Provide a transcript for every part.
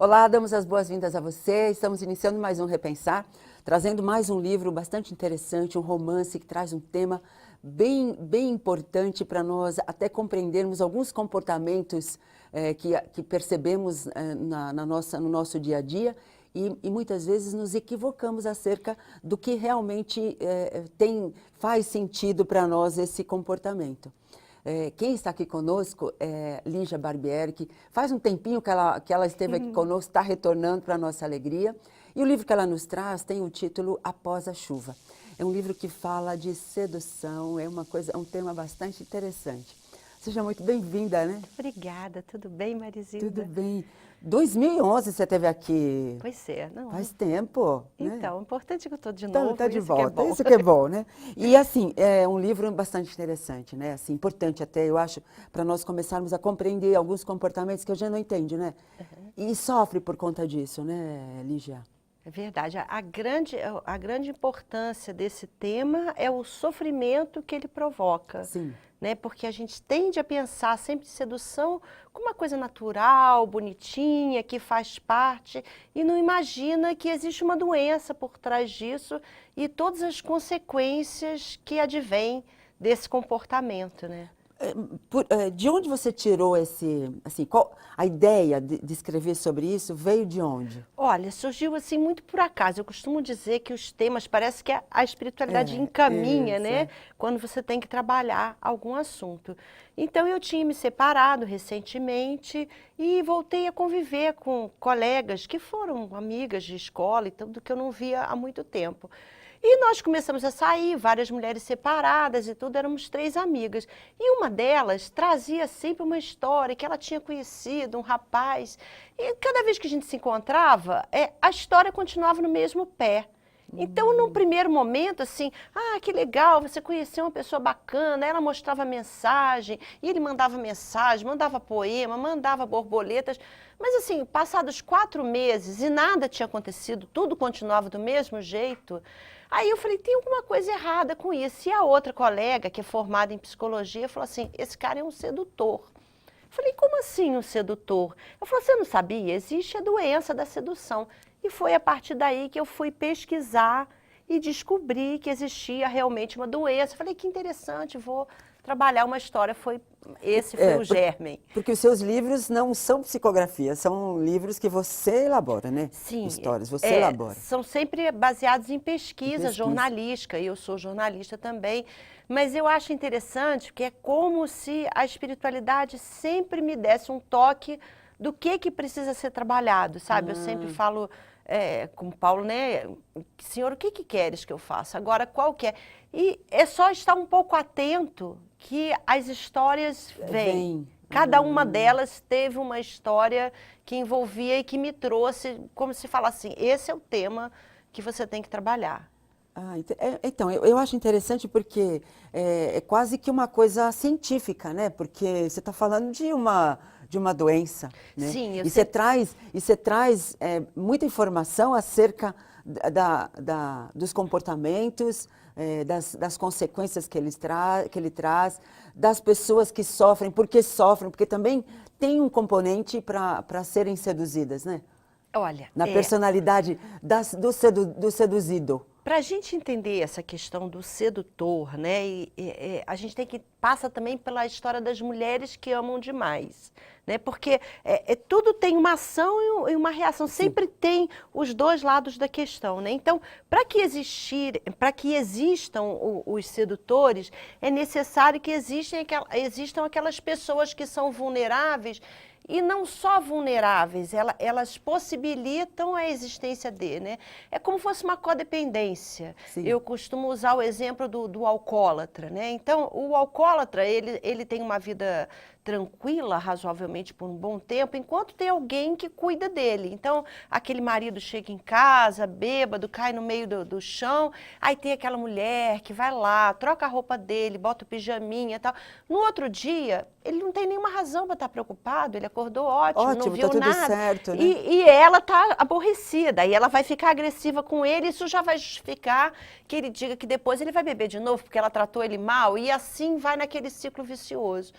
Olá, damos as boas-vindas a você. Estamos iniciando mais um Repensar, trazendo mais um livro bastante interessante, um romance que traz um tema bem importante para nós até compreendermos alguns comportamentos que percebemos no nosso dia a dia e muitas vezes nos equivocamos acerca do que realmente faz sentido para nós esse comportamento. Quem está aqui conosco é Lígia Barbieri, que faz um tempinho que ela esteve aqui conosco, está retornando para a nossa alegria. E o livro que ela nos traz tem o título Após a Chuva. É um livro que fala de sedução, é um tema bastante interessante. Seja muito bem-vinda, né? Obrigada, tudo bem, Marisilda? Tudo bem. 2011 você esteve aqui. Pois é, não. Faz tempo, né? Então, o importante é que eu estou de novo, Tá de isso volta, que é bom. isso que é bom, né? E assim, é um livro bastante interessante, né? Assim, importante até, eu acho, para nós começarmos a compreender alguns comportamentos que a gente não entende, né? E sofre por conta disso, né, Lígia? É verdade, a grande importância desse tema é o sofrimento que ele provoca. Sim. Né? Porque a gente tende a pensar sempre de sedução como uma coisa natural, bonitinha, que faz parte, e não imagina que existe uma doença por trás disso e todas as consequências que advêm desse comportamento, né? De onde você tirou a ideia de escrever sobre isso veio de onde? Olha, surgiu assim muito por acaso. Eu costumo dizer que os temas, parece que a espiritualidade encaminha, né? Quando você tem que trabalhar algum assunto. Então eu tinha me separado recentemente e voltei a conviver com colegas que foram amigas de escola e tudo que eu não via há muito tempo. E nós começamos a sair, várias mulheres separadas e tudo, éramos 3 amigas. E uma delas trazia sempre uma história que ela tinha conhecido, um rapaz. E cada vez que a gente se encontrava, a história continuava no mesmo pé. Então, num primeiro momento, assim, que legal, você conheceu uma pessoa bacana, ela mostrava mensagem, e ele mandava mensagem, mandava poema, mandava borboletas. Mas assim, passados 4 meses e nada tinha acontecido, tudo continuava do mesmo jeito. Aí eu falei, tem alguma coisa errada com isso. E a outra colega, que é formada em psicologia, falou assim, esse cara é um sedutor. Eu falei, como assim um sedutor? Ela falou, você não sabia? Existe a doença da sedução. E foi a partir daí que eu fui pesquisar e descobri que existia realmente uma doença. Eu falei, que interessante, vou trabalhar uma história. Esse foi o germe. Porque os seus livros não são psicografias, são livros que você elabora, né? Sim. Histórias, você elabora. São sempre baseados em pesquisa jornalística, e eu sou jornalista também. Mas eu acho interessante que é como se a espiritualidade sempre me desse um toque do que precisa ser trabalhado, sabe? Eu sempre falo com Paulo, né? Senhor, o que queres que eu faça? Agora, qual que é? E é só estar um pouco atento que as histórias vêm. Cada uma delas teve uma história que envolvia e que me trouxe, como se falasse assim, esse é o tema que você tem que trabalhar. Então, eu acho interessante porque é quase que uma coisa científica, né? Porque você está falando de uma doença, né? Sim, E você traz muita informação acerca dos comportamentos, das consequências que ele traz, das pessoas que sofrem, porque também tem um componente para serem seduzidas, né? Olha, na personalidade do seduzido. Para a gente entender essa questão do sedutor, né, a gente passa também pela história das mulheres que amam demais, né, porque tudo tem uma ação e uma reação, sempre tem os dois lados da questão, né. Então, para que existam os sedutores, é necessário que existam aquelas pessoas que são vulneráveis. E não só vulneráveis, elas possibilitam a existência né? É como se fosse uma codependência. Sim. Eu costumo usar o exemplo do alcoólatra, né? Então, o alcoólatra, ele tem uma vida tranquila, razoavelmente por um bom tempo, enquanto tem alguém que cuida dele. Então, aquele marido chega em casa, bêbado, cai no meio do chão, aí tem aquela mulher que vai lá, troca a roupa dele, bota o pijaminha e tal. No outro dia, ele não tem nenhuma razão para estar preocupado, ele acordou ótimo, não viu tá tudo nada. certo, né? E ela está aborrecida, e ela vai ficar agressiva com ele, isso já vai justificar que ele diga que depois ele vai beber de novo, porque ela tratou ele mal, e assim vai naquele ciclo vicioso.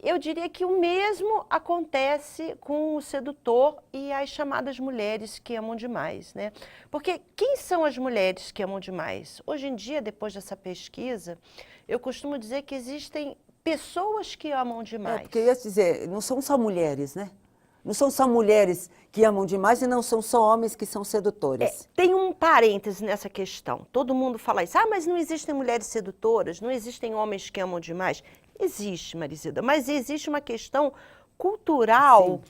eu diria que o mesmo acontece com o sedutor e as chamadas mulheres que amam demais, né? Porque quem são as mulheres que amam demais? Hoje em dia, depois dessa pesquisa, eu costumo dizer que existem pessoas que amam demais. Porque eu ia dizer, não são só mulheres, né? Não são só mulheres que amam demais e não são só homens que são sedutores. Tem um parêntese nessa questão. Todo mundo fala isso. Ah, mas não existem mulheres sedutoras, não existem homens que amam demais. Existe, Marisida, mas existe uma questão cultural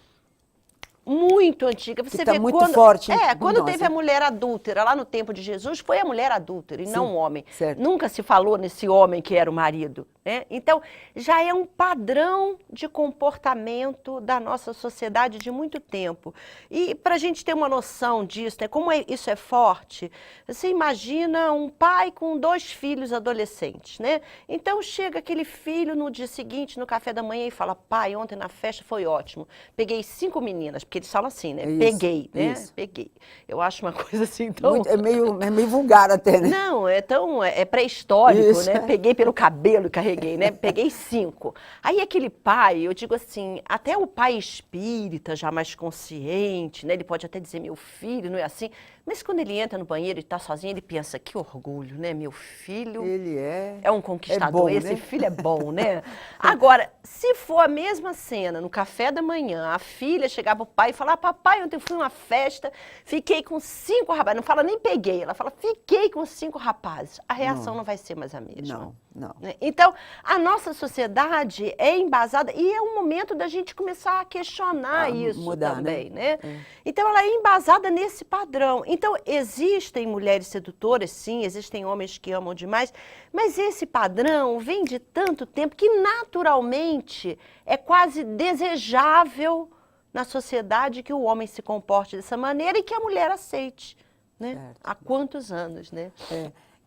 muito antiga. Você tá vê muito quando, forte em quando nós, teve né? a mulher adúltera lá no tempo de Jesus, foi a mulher adúltera e não o homem. Certo. Nunca se falou nesse homem que era o marido, né? Então, já é um padrão de comportamento da nossa sociedade de muito tempo. E para a gente ter uma noção disso, né, como isso é forte, você imagina um pai com 2 filhos adolescentes, né? Então, chega aquele filho no dia seguinte, no café da manhã, e fala, pai, ontem na festa foi ótimo, peguei 5 meninas, porque eles falam assim, né? Isso, Peguei, né? isso. Peguei. Eu acho uma coisa assim tão... É meio vulgar até, né? Não, é pré-histórico, Isso. né? Peguei pelo cabelo e carreguei, né? Peguei 5. Aí aquele pai, eu digo assim, até o pai espírita, já mais consciente, né? Ele pode até dizer, meu filho, não é assim. Mas quando ele entra no banheiro e está sozinho, ele pensa, que orgulho, né? Meu filho Ele é um conquistador, bom, esse né? filho é bom, né? Agora, se for a mesma cena, no café da manhã, a filha chegar pro pai e falar, papai, ontem eu fui numa festa, fiquei com 5 rapazes, não fala nem peguei, ela fala, fiquei com 5 rapazes. A reação não vai ser mais a mesma. Não. Né? Então, a nossa sociedade é embasada, e é um momento da gente começar a questionar isso mudar, também, né? né? Então, ela é embasada nesse padrão. Então, existem mulheres sedutoras, sim, existem homens que amam demais, mas esse padrão vem de tanto tempo que, naturalmente, é quase desejável na sociedade que o homem se comporte dessa maneira e que a mulher aceite, né? Certo. Há quantos anos, né?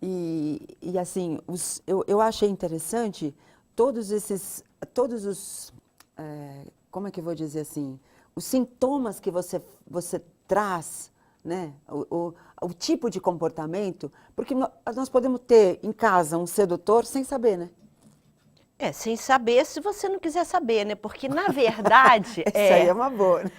E assim, eu achei interessante todos os, como é que eu vou dizer assim, os sintomas que você traz, né? O tipo de comportamento, porque nós podemos ter em casa um sedutor sem saber, né? Sem saber se você não quiser saber, né? Porque, na verdade... Isso aí é uma boa, né?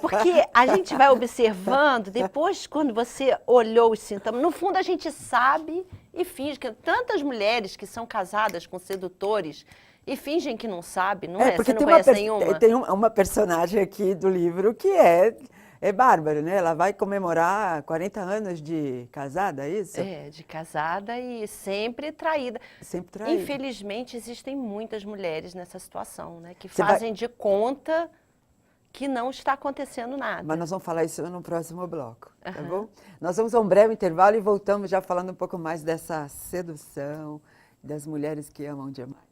Porque a gente vai observando, depois, quando você olhou os sintomas, no fundo a gente sabe e finge que tantas mulheres que são casadas com sedutores e fingem que não sabem, não é? Porque Você não conhece nenhuma? tem uma personagem aqui do livro que é bárbaro, né? Ela vai comemorar 40 anos de casada, é isso? De casada e sempre traída. Sempre traída. Infelizmente, existem muitas mulheres nessa situação, né? Que fazem de conta que não está acontecendo nada. Mas nós vamos falar isso no próximo bloco, tá bom? Nós vamos a um breve intervalo e voltamos já falando um pouco mais dessa sedução, das mulheres que amam demais.